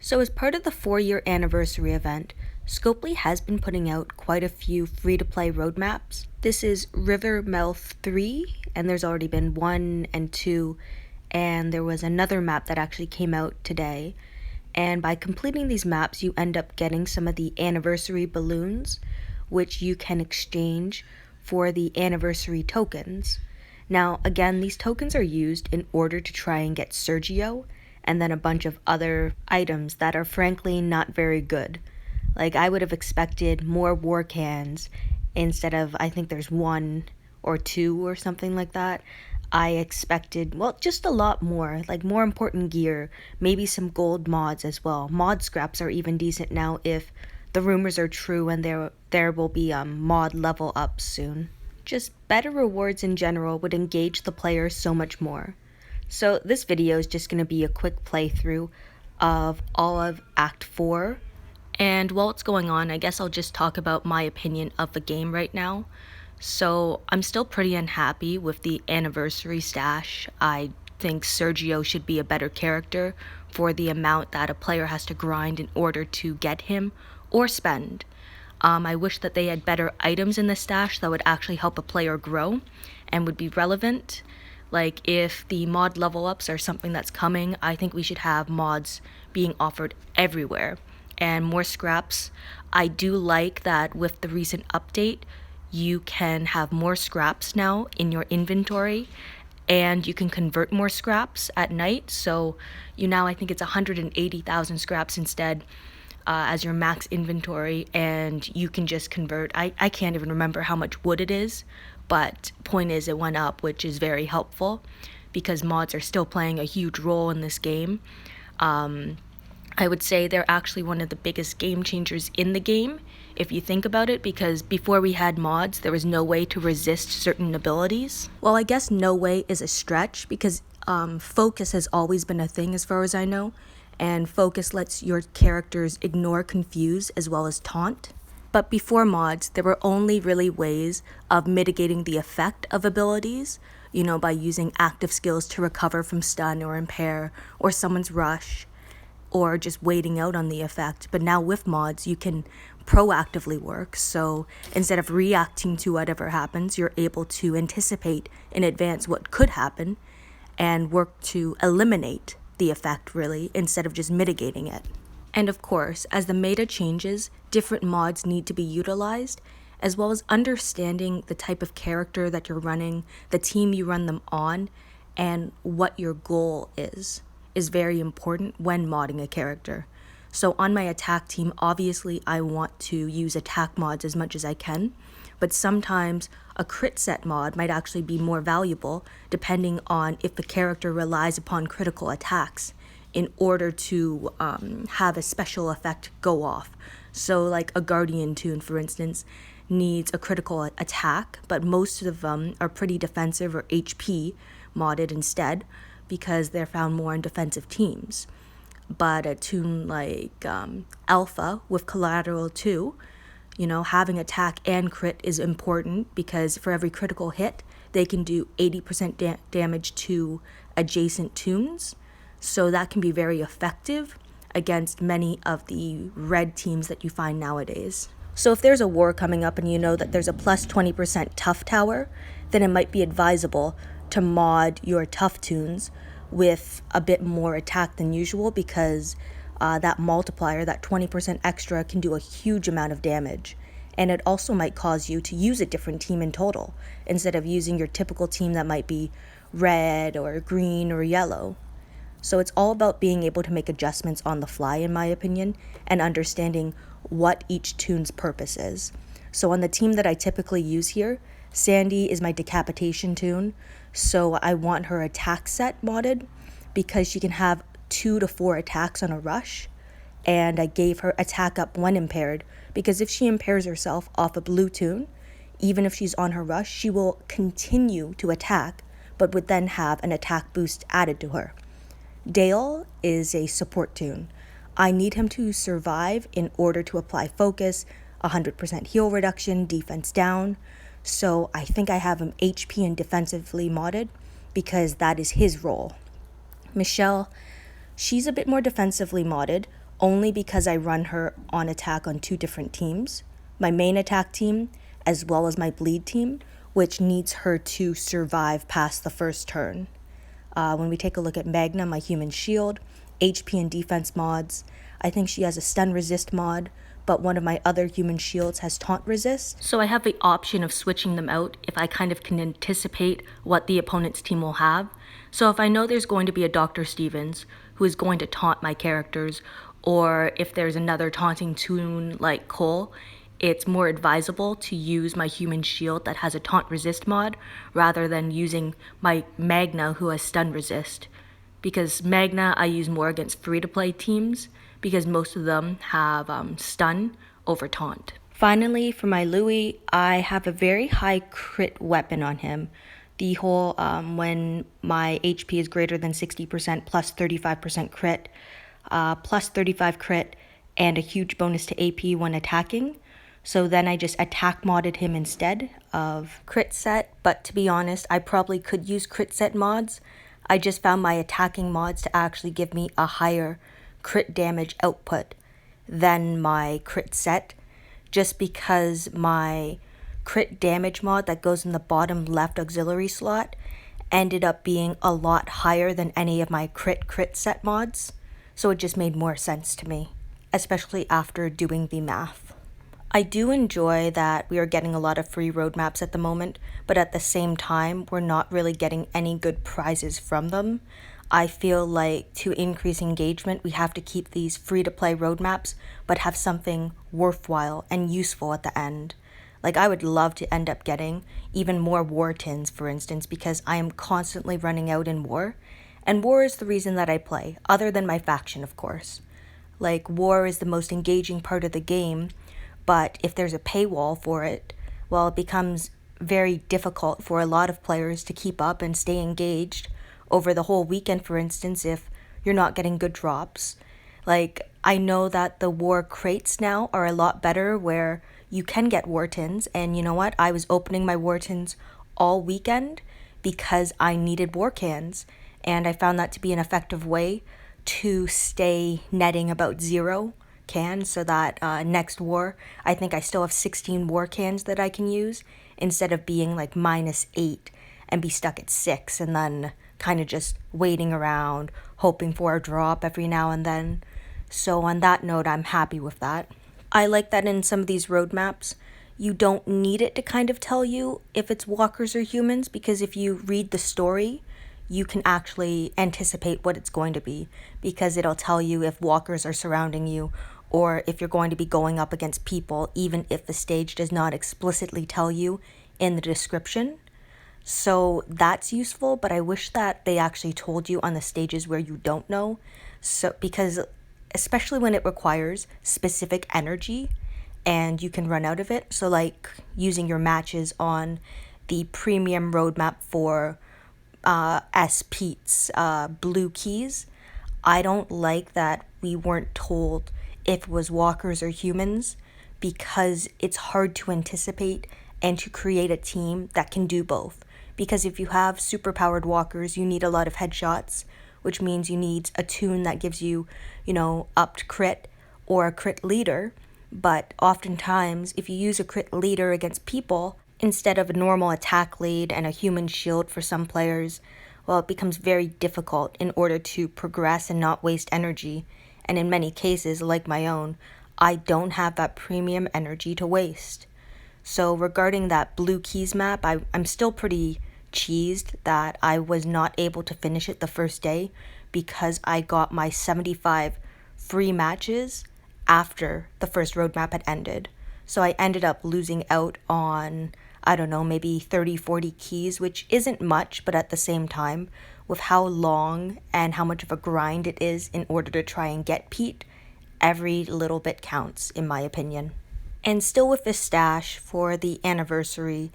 So as part of the 4-year anniversary event, Scopely has been putting out quite a few free-to-play roadmaps. This is Rivermouth 3, and there's already been 1 and 2, and there was another map that actually came out today. And by completing these maps, you end up getting some of the anniversary balloons, which you can exchange for the anniversary tokens. Now, again, these tokens are used in order to try and get Sergio, and then a bunch of other items that are frankly not very good. Like, I would have expected more war cans instead of, I think there's 1 or 2 or something like that. I expected, well, just a lot more, like more important gear, maybe some gold mods as well. Mod scraps are even decent now if the rumors are true, and there will be mod level ups soon. Just better rewards in general would engage the player so much more. So this video is just going to be a quick playthrough of all of Act 4. And while it's going on, I guess I'll just talk about my opinion of the game right now. So I'm still pretty unhappy with the anniversary stash. I think Sergio should be a better character for the amount that a player has to grind in order to get him or spend. I wish that they had better items in the stash that would actually help a player grow and would be relevant. Like, if the mod level ups are something that's coming, I think we should have mods being offered everywhere. And more scraps. I do like that with the recent update, you can have more scraps now in your inventory, and you can convert more scraps at night. So I think it's 180,000 scraps instead as your max inventory, and you can just convert. I can't even remember how much wood it is, but point is it went up, which is very helpful because mods are still playing a huge role in this game. I would say they're actually one of the biggest game changers in the game, if you think about it, because before we had mods, there was no way to resist certain abilities. Well, I guess no way is a stretch, because focus has always been a thing as far as I know, and focus lets your characters ignore confuse as well as taunt. But before mods, there were only really ways of mitigating the effect of abilities, by using active skills to recover from stun or impair, or someone's rush, or just waiting out on the effect. But now with mods, you can proactively work. So instead of reacting to whatever happens, you're able to anticipate in advance what could happen and work to eliminate the effect, really, instead of just mitigating it. And of course, as the meta changes, different mods need to be utilized, as well as understanding the type of character that you're running, the team you run them on, and what your goal is very important when modding a character. So on my attack team, obviously I want to use attack mods as much as I can, but sometimes a crit set mod might actually be more valuable depending on if the character relies upon critical attacks in order to have a special effect go off. So like a Guardian tune, for instance, needs a critical attack, but most of them are pretty defensive or HP modded instead, because they're found more in defensive teams. But a tune like Alpha with Collateral 2, having attack and crit is important, because for every critical hit, they can do 80% damage to adjacent tunes. So that can be very effective against many of the red teams that you find nowadays. So if there's a war coming up and you know that there's a plus 20% tough tower, then it might be advisable to mod your tough tunes with a bit more attack than usual, because that multiplier, that 20% extra, can do a huge amount of damage. And it also might cause you to use a different team in total, instead of using your typical team that might be red or green or yellow. So it's all about being able to make adjustments on the fly, in my opinion, and understanding what each tune's purpose is. So on the team that I typically use here, Sandy is my decapitation tune, so I want her attack set modded because she can have 2 to 4 attacks on a rush, and I gave her attack up when impaired, because if she impairs herself off a blue tune, even if she's on her rush, she will continue to attack, but would then have an attack boost added to her. Dale is a support tune. I need him to survive in order to apply focus, 100% heal reduction, defense down. So I think I have him HP and defensively modded because that is his role. Michelle, she's a bit more defensively modded, only because I run her on attack on 2 different teams. My main attack team, as well as my bleed team, which needs her to survive past the first turn. When we take a look at Magna, my human shield, HP and defense mods, I think she has a stun resist mod, but one of my other human shields has taunt resist. So I have the option of switching them out if I kind of can anticipate what the opponent's team will have. So if I know there's going to be a Dr. Stevens who is going to taunt my characters, or if there's another taunting toon like Cole, it's more advisable to use my human shield that has a taunt resist mod rather than using my Magna who has stun resist. Because Magna I use more against free-to-play teams because most of them have stun over taunt. Finally, for my Louis, I have a very high crit weapon on him. The whole when my HP is greater than 60% plus 35% crit, plus 35 crit, and a huge bonus to AP when attacking. So then I just attack modded him instead of crit set, but to be honest, I probably could use crit set mods. I just found my attacking mods to actually give me a higher crit damage output than my crit set, just because my crit damage mod that goes in the bottom left auxiliary slot ended up being a lot higher than any of my crit set mods. So it just made more sense to me, especially after doing the math. I do enjoy that we are getting a lot of free roadmaps at the moment, but at the same time, we're not really getting any good prizes from them. I feel like to increase engagement, we have to keep these free-to-play roadmaps, but have something worthwhile and useful at the end. Like, I would love to end up getting even more war tins, for instance, because I am constantly running out in war, and war is the reason that I play, other than my faction, of course. Like, war is the most engaging part of the game, but if there's a paywall for it, well, it becomes very difficult for a lot of players to keep up and stay engaged over the whole weekend, for instance, if you're not getting good drops. Like, I know that the war crates now are a lot better where you can get war tins, and you know what? I was opening my war tins all weekend because I needed war cans, and I found that to be an effective way to stay netting about 0 cans, so that next war, I think I still have 16 war cans that I can use, instead of being like -8 and be stuck at 6 and then kind of just waiting around, hoping for a drop every now and then. So on that note, I'm happy with that. I like that in some of these roadmaps, you don't need it to kind of tell you if it's walkers or humans, because if you read the story, you can actually anticipate what it's going to be, because it'll tell you if walkers are surrounding you, or if you're going to be going up against people, even if the stage does not explicitly tell you in the description. So that's useful, but I wish that they actually told you on the stages where you don't know. So, because especially when it requires specific energy and you can run out of it. So like using your matches on the premium roadmap for Pete's blue keys, I don't like that we weren't told if it was walkers or humans, because it's hard to anticipate and to create a team that can do both. Because if you have superpowered walkers, you need a lot of headshots, which means you need a toon that gives you, upped crit or a crit leader. But oftentimes, if you use a crit leader against people, instead of a normal attack lead and a human shield for some players, well, it becomes very difficult in order to progress and not waste energy. And in many cases, like my own, I don't have that premium energy to waste. So regarding that blue keys map, I'm still pretty cheesed that I was not able to finish it the first day, because I got my 75 free matches after the first roadmap had ended. So I ended up losing out on, I don't know, maybe 30, 40 keys, which isn't much, but at the same time, with how long and how much of a grind it is in order to try and get Pete, every little bit counts, in my opinion. And still with this stash for the anniversary,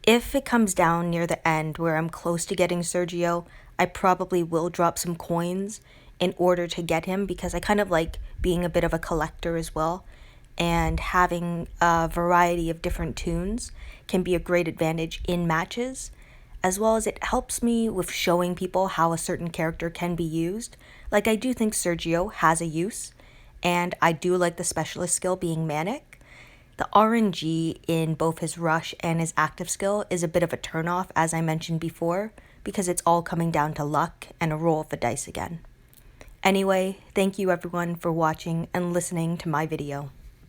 if it comes down near the end where I'm close to getting Sergio, I probably will drop some coins in order to get him, because I kind of like being a bit of a collector as well. And having a variety of different toons can be a great advantage in matches, as well as it helps me with showing people how a certain character can be used. Like, I do think Sergio has a use, and I do like the specialist skill being Manic. The RNG in both his rush and his active skill is a bit of a turnoff, as I mentioned before, because it's all coming down to luck and a roll of the dice again. Anyway, thank you everyone for watching and listening to my video.